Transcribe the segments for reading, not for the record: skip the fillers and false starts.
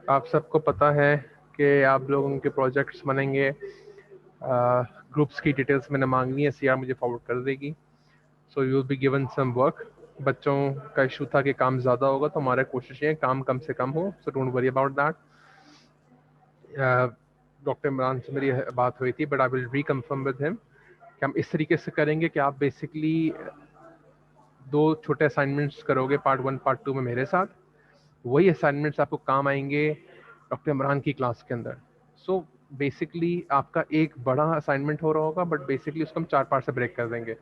आप सबको पता है कि आप लोगों के प्रोजेक्ट्स बनेंगे, ग्रुप्स की डिटेल्स मैंने मांगनी है, सीआर मुझे फॉरवर्ड कर देगी। So you will be given some work. बच्चों का इशू था कि काम ज़्यादा होगा, तो हमारा कोशिश है काम कम से कम हो, so don't worry about that. Doctor Imran से मेरी बात हुई थी, but I will reconfirm with him कि हम इस तरीके से करेंगे कि आप बेसिकली 2 छोटे असाइनमेंट्स करोगे पार्ट 1 पार्ट 2 में मेरे साथ। वही असाइनमेंट्स आपको काम आएंगे डॉक्टर इमरान की क्लास के अंदर। सो बेसिकली आपका एक बड़ा असाइनमेंट हो रहा होगा, बट बेसिकली उसको हम 4 पार्ट से ब्रेक कर देंगे।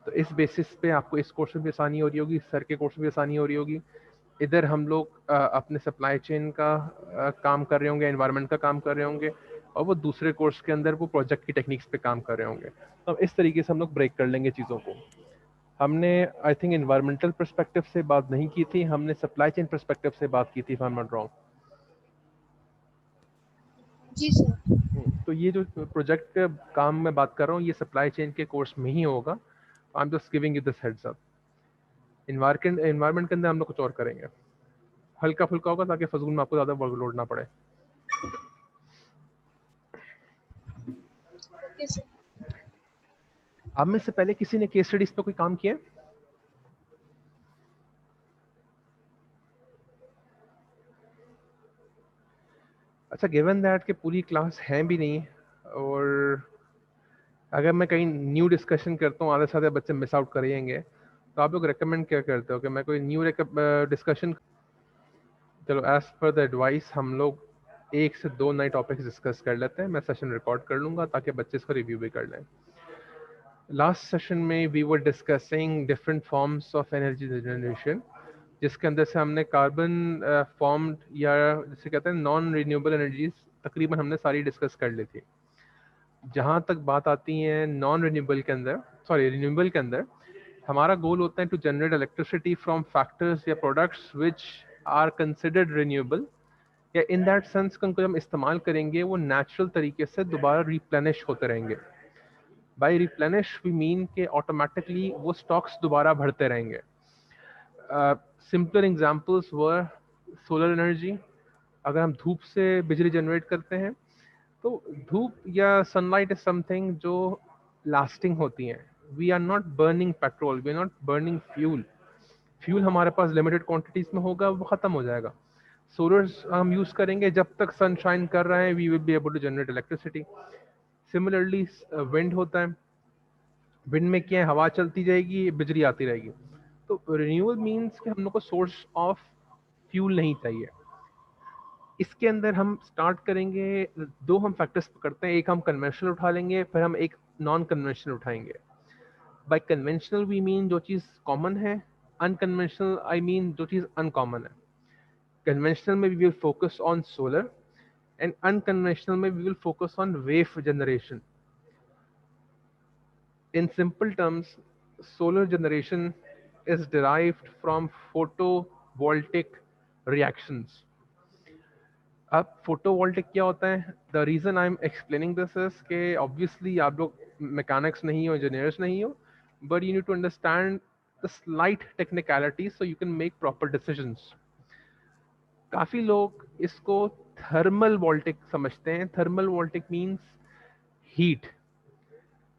तो इस बेसिस पे आपको इस कोर्स में भी आसानी हो रही होगी, सर के कोर्स में भी आसानी हो रही होगी। इधर हम लोग अपने सप्लाई चेन का काम कर रहे होंगे, एनवायरनमेंट का काम कर रहे होंगे, और वो दूसरे कोर्स के अंदर वो प्रोजेक्ट की टेक्निक्स पे काम कर रहे होंगे। तो इस तरीके से हम लोग ब्रेक कर लेंगे चीज़ों को। हमने आई थिंक एनवायरमेंटल पर्सपेक्टिव से बात नहीं की थी, हमने सप्लाई चेन पर्सपेक्टिव से बात की थी, if I am not wrong. जी सर। तो ये जो प्रोजेक्ट का काम मैं बात कर रहा हूँ, ये सप्लाई चेन के कोर्स में ही होगा। आई am just giving you this heads up. Environment के अंदर हम लोग कुछ और करेंगे, हल्का फुल्का होगा, ताकि फजूल में आपको ज़्यादा वर्कलोड ना पड़े। Okay sir. आप में से पहले किसी ने केस स्टडीज पे कोई काम किया है? अच्छा, गिवन दैट कि पूरी क्लास है भी नहीं, और अगर मैं कहीं न्यू डिस्कशन करता हूँ, आधे से आधे बच्चे मिस आउट करेंगे, तो आप लोग रेकमेंड क्या करते हो कि मैं कोई न्यू डिस्कशन? चलो, एज पर द एडवाइस हम लोग 1 से 2 नए टॉपिक्स डिस्कस कर लेते हैं। मैं सेशन रिकॉर्ड कर लूँगा ताकि बच्चे इसको रिव्यू भी कर लें। लास्ट सेशन में we were discussing different forms of energy generation, जिसके अंदर से हमने कार्बन फॉर्म्ड या जिसे कहते हैं नॉन रिन्यूएबल एनर्जीज तकरीबन हमने सारी डिस्कस कर ली थी। जहाँ तक बात आती है नॉन रिन्यूएबल के अंदर, सॉरी रिन्यूएबल के अंदर, हमारा गोल होता है to generate electricity from factors या products which are considered renewable, या इन दैट सेंस उनको हम इस्तेमाल करेंगे वो नेचुरल तरीके से दोबारा रिप्लेनिश होते रहेंगे। बाई रिप्लेनिश वी मीन के ऑटोमेटिकली वो स्टॉक्स दोबारा भरते रहेंगे। सिंपल एग्जांपल्स वर सोलर एनर्जी। अगर हम धूप से बिजली जनरेट करते हैं, तो धूप या सनलाइट इज समथिंग जो लास्टिंग होती है। We are not burning petrol, we are not burning fuel. Fuel हमारे पास लिमिटेड क्वांटिटीज में होगा, वो खत्म हो जाएगा। सोलर हम यूज करेंगे जब तक सनशाइन कर रहे हैं, we will be able to generate electricity. Similarly wind होता है, विंड में क्या है, हवा चलती जाएगी, बिजली आती रहेगी। तो रिन्यूअल मीन्स कि हम लोग को सोर्स ऑफ फ्यूल नहीं चाहिए। इसके अंदर हम स्टार्ट करेंगे, 2 हम फैक्टर्स पकड़ते हैं, एक हम कन्वेंशनल उठा लेंगे, फिर हम एक नॉन कन्वेंशनल उठाएंगे। बाय कन्वेंशनल वी मीन जो चीज़ कॉमन है, अनकन्वेंशनल आई मीन जो चीज़ अनकॉमन है। कन्वेंशनल में we will focus on solar, and unconventional में we will focus on wave generation. In simple terms, solar generation is derived from photovoltaic reactions. अब photovoltaic क्या होता है? The reason I am explaining this is के obviously आप लोग mechanics नहीं हो, इंजीनियर्स नहीं हो, but you need to understand the slight technicality so you can make proper decisions. काफी लोग इसको थर्मल वोल्टिक समझते हैं। Thermal voltaic means heat,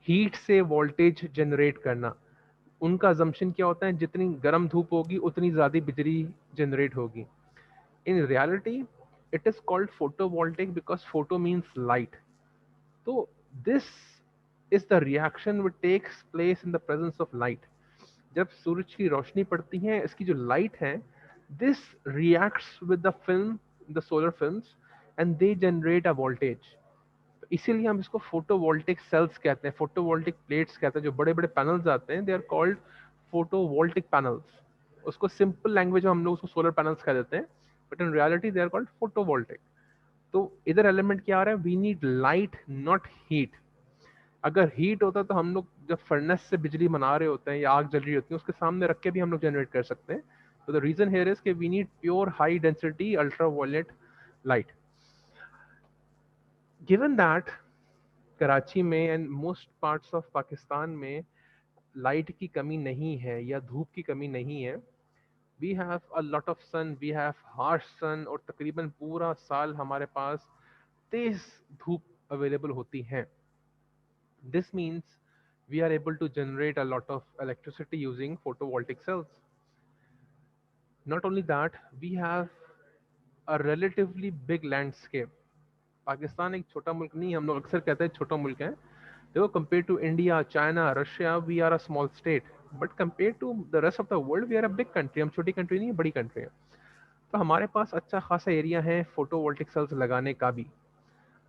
heat से वोल्टेज जनरेट करना। उनका अजम्पशन क्या होता है, जितनी गर्म धूप होगी उतनी ज़्यादा बिजली जनरेट होगी। In reality it is called photovoltaic because photo means light. तो this is the reaction which takes place in the presence of light. जब सूरज की रोशनी पड़ती है, इसकी जो लाइट है, this reacts with the film, the solar films, and they generate a voltage. इसीलिए हम इसको फोटोवोल्टिक सेल्स कहते हैं, फोटोवोल्टिक प्लेट्स कहते हैं। जो बड़े बड़े पैनल्स आते हैं, they are called photovoltaic panels. उसको सिंपल लैंग्वेज में हम लोग उसको सोलर पैनल्स कह देते हैं, but in reality they are called photovoltaic. तो इधर एलिमेंट क्या आ रहा है, we need light not heat. अगर हीट होता तो हम लोग जब फर्नेस से बिजली बना रहे होते हैं या आग जल रही होती है, उसके सामने रख के भी हम लोग जनरेट कर सकते हैं। तो द रीजन हियर इज कि we need pure high density ultra violet light. Given that Karachi में and most parts of Pakistan में लाइट की कमी नहीं है या धूप की कमी नहीं है, we have a lot of sun, we have harsh sun, और तकरीबन पूरा साल हमारे पास तेज धूप अवेलेबल होती है. This means we are able to generate a lot of electricity using photovoltaic cells. Not only that, we have a relatively big landscape. Pakistan एक छोटा मुल्क नहीं है, हम लोग अक्सर कहते हैं छोटा मुल्क है. देखो, compare to India, China, Russia, we are a small state, but compare to the rest of the world we are a big country. हम छोटी कंट्री नहीं है, बड़ी कंट्री है. तो हमारे पास अच्छा खासा एरिया है फोटोवोल्टिक सेल्स लगाने का भी.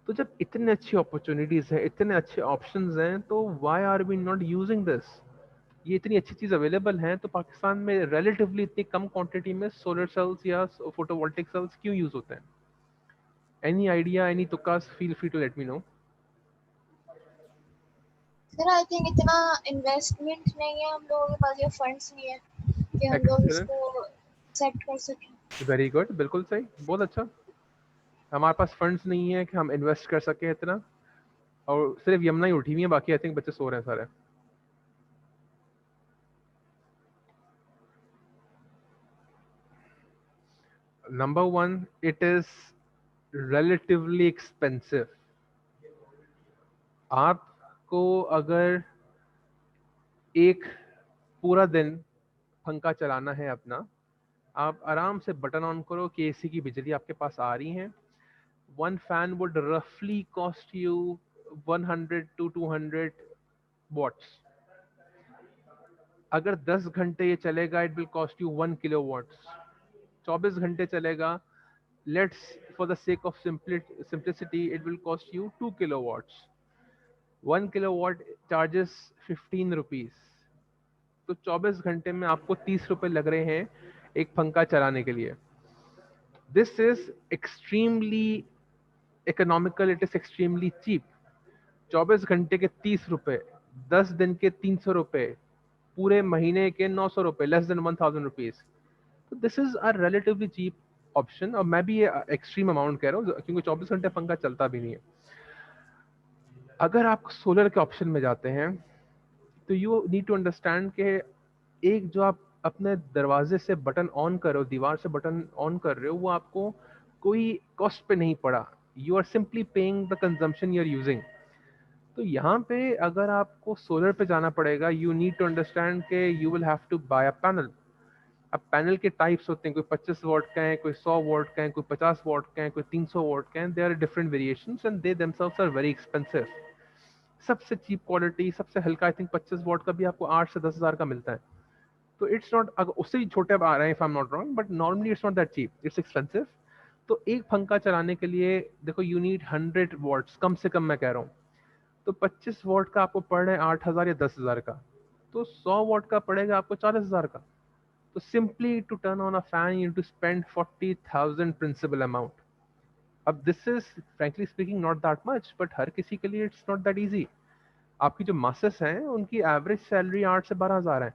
तो जब इतने अच्छी अपॉर्चुनिटीज हैं, इतने अच्छे ऑप्शंस हैं, तो why are we not using this? ये इतनी अच्छी चीज़ अवेलेबल है, तो पाकिस्तान में रिलेटिवली इतनी कम क्वांटिटी में सोलर सेल्स या फोटोवोल्टिक सेल्स क्यों यूज होते हैं? एनी आइडिया, एनी तुक्कास? Feel free to let me know. Sir I think इतना इन्वेस्टमेंट नहीं है, हम लोगों के पास ये फंड्स नहीं है कि हम लोग एक्सीलेंट, इसको सेट कर सकें. वेरी गुड, बिल्कुल सही, बहुत अच्छा. हमारे पास फंड्स नहीं है कि हम इन्वेस्ट कर सकें इतना, और सिर्फ यमुना ही उठी हुई है, बाकी आई थिंक बच्चे सो रहे हैं सारे. Number one, it is relatively expensive. आपको अगर एक पूरा दिन पंखा चलाना है अपना, आप आराम से बटन ऑन करो कि एसी की बिजली आपके पास आ रही है. वन फैन वुड रफली कॉस्ट यू 100 to 200 वॉट्स. अगर 10 घंटे ये चलेगा, it will cost you 1 kilo watts. 24 घंटे चलेगा, let's for the sake of simplicity, it will cost you 2 kilo watts. 1 kilo watt charges 15 rupees. तो 24 घंटे में आपको 30 रुपए लग रहे हैं एक पंखा चलाने के लिए. This is extremely economical, it is extremely cheap. 24 घंटे के 30 रुपए, 10 दिन के 300 रुपए, पूरे महीने के 900 रुपए, लेस देन 1000 रुपीज. तो this is a relatively cheap option. और मैं भी ये एक्सट्रीम अमाउंट कह रहा हूँ क्योंकि 24 घंटे पंखा चलता भी नहीं है. अगर आप सोलर के ऑप्शन में जाते हैं, तो यू नीड टू अंडरस्टैंड कि एक जो आप अपने दरवाजे से बटन ऑन कर रहे हो, दीवार से बटन ऑन कर रहे हो, वो आपको कोई कॉस्ट पे नहीं पड़ा. You are simply paying the consumption you are using. तो यहाँ पे अगर आपको सोलर पे जाना पड़ेगा, यू नीड टू अंडरस्टैंड के you will have to buy a panel. अब पैनल के टाइप्स होते हैं, कोई 25 वॉट का है, कोई 100 वॉट का है, कोई 50 वॉट का है, कोई 300 वॉट का है. They are different variations and they themselves are very expensive. सबसे चीप क्वालिटी, सबसे हल्का, आई थिंक 25 वॉट का भी आपको 8 से 10 हज़ार का मिलता है. तो इट्स नॉट, अगर उससे भी छोटे अब आ रहे हैं, if I am not wrong, but normally it's not that cheap, it's expensive. तो एक पंखा चलाने के लिए देखो, यू नीड 100 वॉट्स कम से कम, मैं कह रहा हूँ. तो 25 वॉट का आपको पड़ रहा है 8 हज़ार या 10 हज़ार का, तो 100 वॉट का पड़ेगा आपको 40 हज़ार का. तो simply to turn on a fan you to spend 40,000 principal amount. अब this is frankly speaking not that much, but हर किसी के लिए इट्स नॉट दैट ईजी. आपकी जो मासेस हैं, उनकी एवरेज सैलरी 8 से 12 हज़ार है.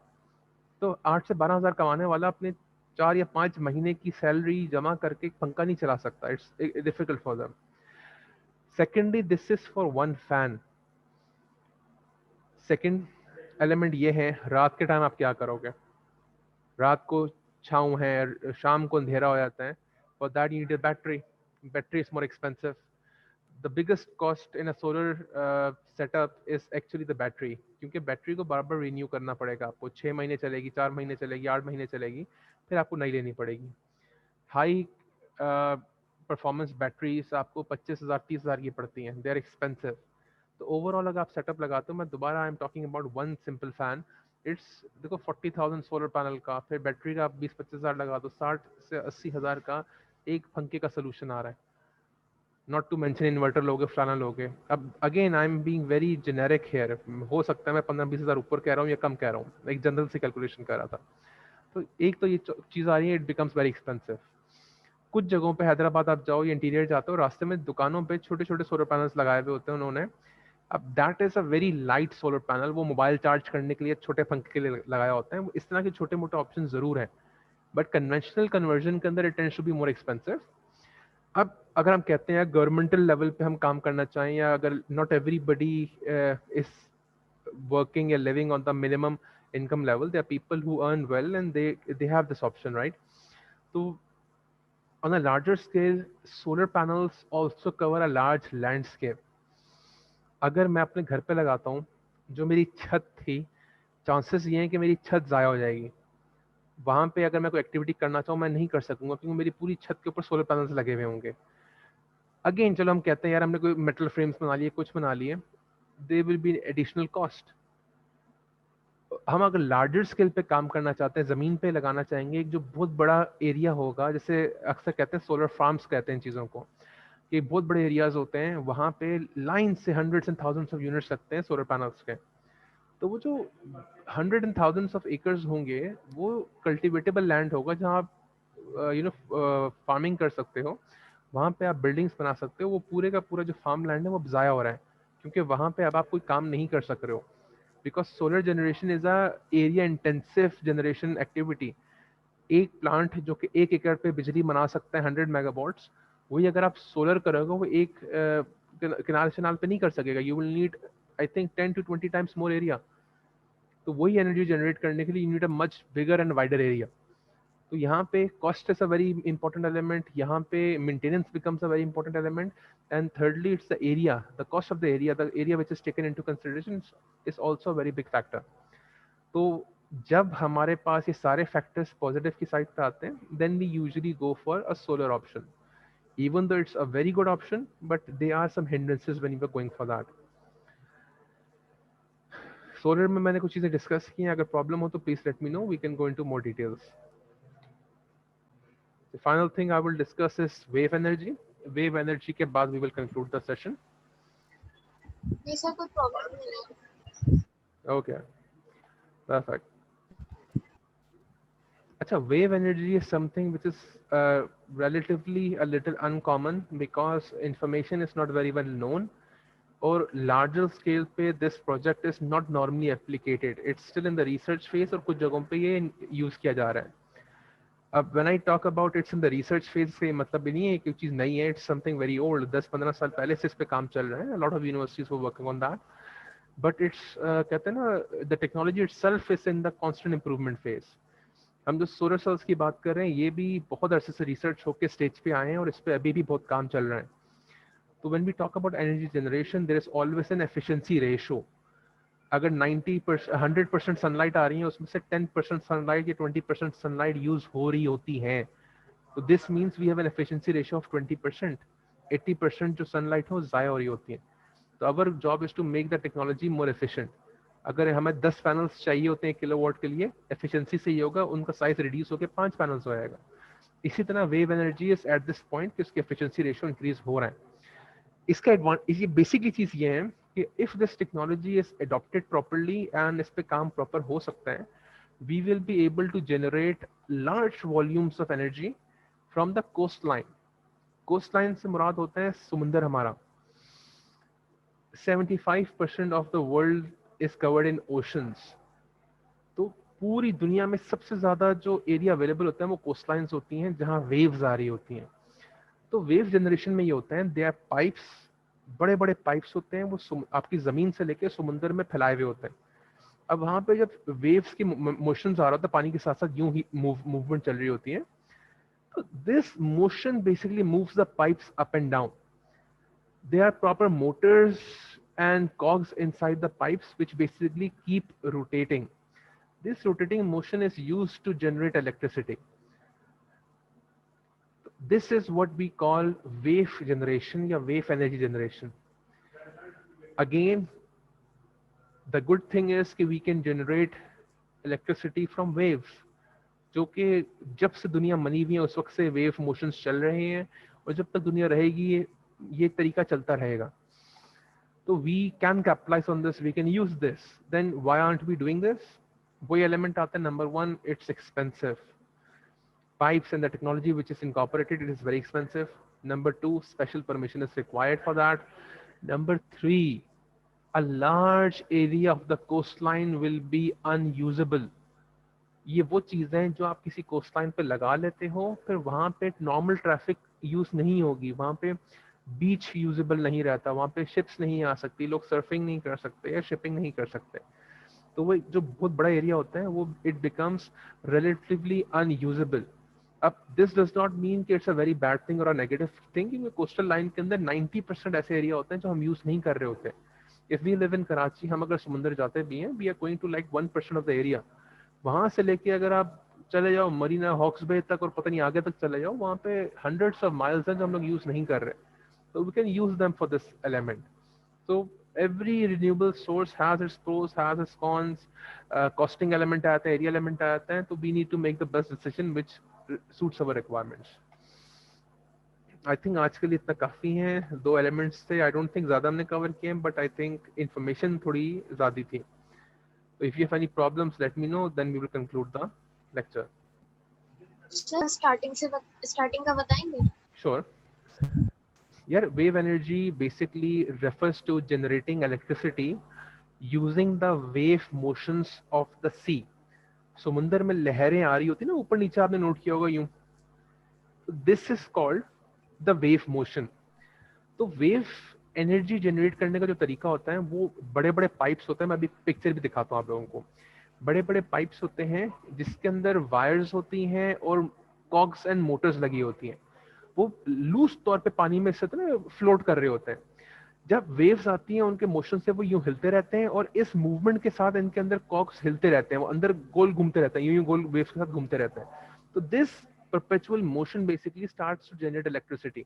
तो 8 से 12 हज़ार कमाने वाला अपने 4 या 5 महीने की सैलरी जमा करके एक पंखा नहीं चला सकता. It's difficult for them. Secondly, this is for one fan. Second element ये है, रात के टाइम आप क्या करोगे? रात को छाँव है, शाम को अंधेरा हो जाता है. For that you need a battery. Battery is more expensive. The biggest cost in a solar setup is actually the battery, क्योंकि बैटरी को बार बार रिन्यू करना पड़ेगा आपको. 6 महीने चलेगी, 4 महीने चलेगी, 8 महीने चलेगी, फिर आपको नई लेनी पड़ेगी. हाई परफॉर्मेंस बैटरीज आपको 25 हज़ार 30 हज़ार की पड़ती हैं. They are expensive. तो ओवरऑल अगर आप सेटअप लगाते हो, मैं दोबारा I am talking about one simple fan, it's देखो 40,000 सोलर पैनल का, फिर बैटरी का आप 20-25 हज़ार लगा दो, 60 से 80 हज़ार का एक पंखे का सोल्यूशन आ रहा है. नॉट टू मेंशन इन्वर्टर लोगे, फलाना लोगे. अब again I am being very generic here. हो सकता है मैं 15-20 हज़ार ऊपर कह रहा हूँ या कम कह रहा हूँ, एक जनरल से कैलकुलेशन कर रहा था. तो एक तो ये चीज़ आ रही है, इट बिकम्स वेरी एक्सपेंसिव. कुछ जगहों पे हैदराबाद आप जाओ या इंटीरियर जाते हो, रास्ते में दुकानों पे छोटे छोटे सोलर पैनल्स लगाए हुए होते हैं उन्होंने. अब that is a very light solar panel. वो मोबाइल चार्ज करने के लिए, छोटे पंखे के लिए लगाया होता है. इस तरह के छोटे मोटे ऑप्शन ज़रूर हैं, बट कन्वेंशनल कन्वर्जन के अंदर it tends to be more expensive. अब अगर हम कहते हैं गवर्नमेंटल लेवल पे हम काम करना चाहें, या अगर नॉट एवरीबडी इज वर्किंग या living on the minimum income level. There are people who earn well and they have this option, right? So on a larger scale, solar panels also cover a large landscape. अगर मैं अपने घर पे लगाता हूँ, जो मेरी छत थी, चांसेस ये हैं कि मेरी छत ज़ाया हो जाएगी। वहाँ पे अगर मैं कोई एक्टिविटी करना चाहूँ, मैं नहीं कर सकूँगा क्योंकि मेरी पूरी छत के ऊपर सोलर पैनल्स लगे हुए होंगे। अगेन चलो हम कहते हैं यार हमने कोई मेटल फ्रेम्स बना लिए, कुछ बना लिए, they will be additional cost. हम अगर लार्जर स्केल पे काम करना चाहते हैं, ज़मीन पे लगाना चाहेंगे, एक जो बहुत बड़ा एरिया होगा, जैसे अक्सर कहते हैं सोलर फार्म्स कहते हैं इन चीज़ों को, कि बहुत बड़े एरियाज होते हैं, वहाँ पे लाइन से hundreds and thousands of units लगते हैं सोलर पैनल्स के। तो वो जो hundred and thousands of acres होंगे, वो कल्टिवेटेबल लैंड होगा जहाँ आप फार्मिंग कर सकते हो, वहाँ पे आप बिल्डिंग्स बना सकते हो। वो पूरे का पूरा जो फार्म लैंड है वो ज़ाया हो रहा है क्योंकि वहाँ पे अब आप कोई काम नहीं कर सक रहे हो, because solar generation is a area intensive generation activity. एक प्लांट जो कि 1 एकड़ पे बिजली बना सकता है 100 मेगावाट्स, वही अगर आप सोलर करोगे वो एक किनारे शनाल पे नहीं कर सकेगा। You will need I think 10 to 20 times more area. तो वही एनर्जी जनरेट करने के लिए you need a much bigger and wider area. तो यहाँ पे cost is a very important element, यहाँ पे maintenance becomes a very important element, and thirdly it's the area, the cost of the area which is taken into consideration is also very big factor. तो जब हमारे पास ये सारे factors positive की side पे आते हैं, then we usually go for a solar option, even though it's a very good option, but there are some hindrances when you are going for that. Solar में मैंने कुछ चीज़ें डिस्कस की हैं, अगर प्रॉब्लम हो तो please let me know, we can go into more details. The final thing I will discuss is wave energy. Wave energy के बाद we will conclude the session. नहीं सर, कोई प्रॉब्लम नहीं है। Okay, perfect. अच्छा, wave energy is something which is relatively a little uncommon because information is not very well known. और larger scale पे this project is not normally applicated. It's still in the research phase और कुछ जगहों पे ये use किया जा रहा है। अब when I talk about it's in the research phase से मतलब भी नहीं है कि चीज़ नई है, it's something very old, 10-15 साल पहले से इस पे काम चल रहा है। A lot of universities were working on that, but it's कहते हैं ना, the technology itself is in the constant improvement phase. हम जो सोलर सेल्स की बात कर रहे हैं, ये भी बहुत अरसे से रिसर्च होकर स्टेज पे आए हैं और इस पे अभी भी बहुत काम चल रहा है। तो when we talk about energy generation, there is always an efficiency ratio. अगर 90% 100% सनलाइट आ रही है, उसमें से 10% सनलाइट या 20% सनलाइट यूज हो रही होती है, तो this means we have an efficiency ratio of 20%। 80% जो सनलाइट है वो ज़ाया हो रही होती है। तो our job is to make the technology more efficient. अगर हमें 10 पैनल्स चाहिए होते हैं किलोवाट के लिए, एफिशिएंसी से ये होगा उनका साइज रिड्यूस होकर 5 पैनल्स हो जाएगा। इसी तरह wave energy is at this point कि उसकी एफिशिएंसी रेशियो इंक्रीज हो रहा है। इसका एडवांटेज, ये बेसिकली चीज़ ये है कि if this technology is adopted properly and इस पे काम प्रॉपर हो सकता है, we will be able to generate large volumes of energy from the coast line. Coast line से मुराद होता है समुंदर हमारा। 75% of the world is covered in oceans. तो पूरी दुनिया में सबसे ज़्यादा जो एरिया अवेलेबल होता है वो कोस्ट लाइन्स होती हैं जहाँ वेव्स आ रही होती हैं। तो वेव जनरेशन में ये होता है, दे आर पाइप्स, बड़े बड़े पाइप्स होते हैं, वो आपकी ज़मीन से लेके समुंदर में फैलाए हुए होते हैं। अब वहाँ पे जब वेव्स की मोशन आ रहा होता है, पानी के साथ साथ यूं ही मूवमेंट चल रही होती है, तो this motion basically moves the pipes up and down. They are proper motors and cogs inside the pipes which basically keep rotating. This rotating motion is used to generate electricity. This is what we call wave generation या wave energy generation. Again, the good thing is कि we can generate electricity from waves, जो कि जब से दुनिया बनी हुई है उस वक्त से वेव मोशंस चल रहे हैं और जब तक दुनिया रहेगी ये तरीका चलता रहेगा। तो we can capitalize on this, we can use this. Then why aren't we doing this? वही एलिमेंट आता है, number one, it's expensive. Pipes and the technology which is incorporated, it is very expensive. Number two, special permission is required for that. Number three, a large area of the coastline will be unusable. ये वो चीज़ें हैं जो आप किसी coastline पे लगा लेते हो, फिर वहाँ पे नॉर्मल ट्रैफिक यूज़ नहीं होगी, वहाँ पे बीच यूजेबल नहीं रहता, वहाँ पे शिप्स नहीं आ सकती, लोग सर्फिंग नहीं कर सकते या शिपिंग नहीं कर सकते। तो तो वो जो बहुत बड़ा एरिया होता है वो इट बिकम्स रिलेटिवली अनयूजेबल. अब दिस डज नॉट मीन कि it's a very bad thing और अ नेगेटिव थिंग, क्योंकि कोस्टल लाइन के अंदर 90% ऐसे एरिया होते हैं जो हम यूज नहीं कर रहे होते. If we live in Karachi, हम अगर समुंदर जाते भी हैं, we are going to like 1% of the area. वहां से लेके अगर आप चले जाओ मरीना हॉक्स बे तक और पता नहीं आगे तक चले जाओ, वहां पे हंड्रेड्स ऑफ माइल्स हैं जो हम लोग यूज नहीं कर रहे. So we can use them for this element. So every renewable source has its pros, has its cons. Costing element आता है, area element आता है, तो we need to make the best decision which suits our requirements. I think आज के लिए इतना काफी है. दो elements थे, I don't think ज्यादा हमने cover किए हैं, but I think information थोड़ी ज्यादा थी. So if you have any problems, let me know. Then we will conclude the lecture. Sir starting का बताएंगे. Sure. यार wave energy basically refers to generating electricity using the wave motions of the sea. समुंदर में लहरें आ रही होती ना ऊपर नीचे, आपने नोट किया होगा यूं. This is called the wave motion. तो वेव एनर्जी जनरेट करने का जो तरीका होता है वो बड़े बड़े पाइप्स होते हैं. मैं अभी पिक्चर भी दिखाता हूँ आप लोगों को. बड़े बड़े पाइप्स होते हैं जिसके अंदर वायर्स होती हैं और कॉग्स एंड मोटर्स लगी होती हैं. वो लूज तौर पे पानी में से फ्लोट कर रहे होते हैं. जब वेव्स आती हैं उनके मोशन से वो यूं हिलते रहते हैं और इस मूवमेंट के साथ इनके अंदर कॉक्स हिलते रहते हैं, वो अंदर गोल घूमते रहते हैं, यूं यूं गोल वेव्स के साथ घूमते रहते हैं. तो this perpetual motion basically starts to generate electricity.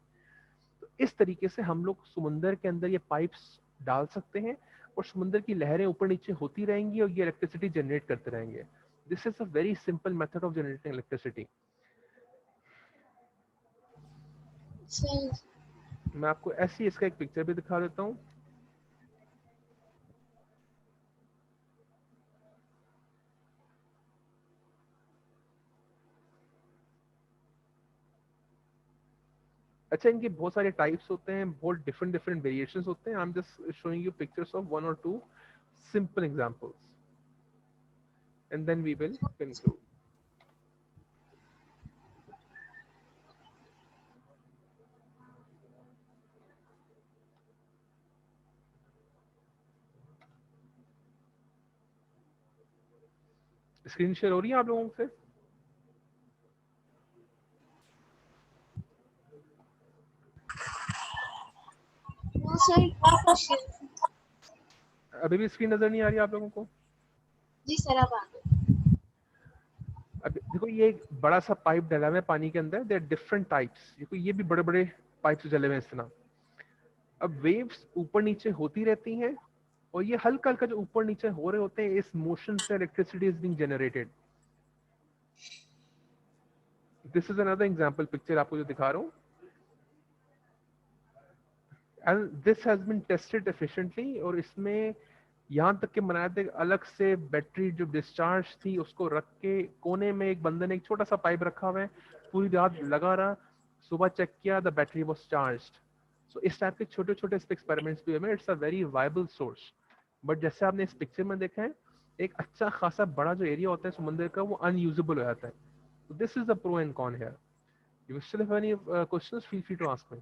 तो इस तरीके से हम लोग समुंदर के अंदर ये पाइप्स डाल सकते हैं और समुंदर की लहरें ऊपर नीचे होती रहेंगी और ये इलेक्ट्रिसिटी जनरेट करते रहेंगे. This is a very simple method of generating electricity. सही. मैं आपको ऐसी इसका एक पिक्चर भी दिखा देता हूँ. अच्छा, इनके बहुत सारे टाइप्स होते हैं, बहुत डिफरेंट डिफरेंट वेरिएशंस होते हैं. I am just showing you pictures of one और two simple examples and then we will conclude. Screen share हो रही है आप लोगों से? No sir. अभी भी स्क्रीन नजर नहीं आ रही आप लोगों को? जी सर अब आ गए. अब देखो, ये एक बड़ा सा पाइप डला हुआ है पानी के अंदर. There different types. देखो ये भी बड़े बड़े पाइप्स डले हुए हैं इस तरह. अब वेव्स ऊपर नीचे होती रहती हैं और ये हल्का हल्का जो ऊपर नीचे हो रहे होते हैं, इस मोशन से electricity is being generated. This is another example picture आपको जो दिखा रहा हूँ. And this has been tested efficiently. और इसमें यहाँ तक के बनाया था अलग से बैटरी जो डिस्चार्ज थी उसको रख के कोने में एक बंदे ने एक छोटा सा पाइप रखा हुआ है, पूरी रात लगा रहा, सुबह चेक किया, द बैटरी वाज चार्ज्ड. सो इस टाइप के छोटे छोटे एक्सपेरिमेंट्स भी हुए. It's a very viable source. But जैसे आपने इस पिक्चर में देखा है, एक अच्छा खासा बड़ा जो एरिया होता है समुद्र का वो अनयूजेबल हो जाता है. This is the pro and con here. You still have any questions, feel free to ask me.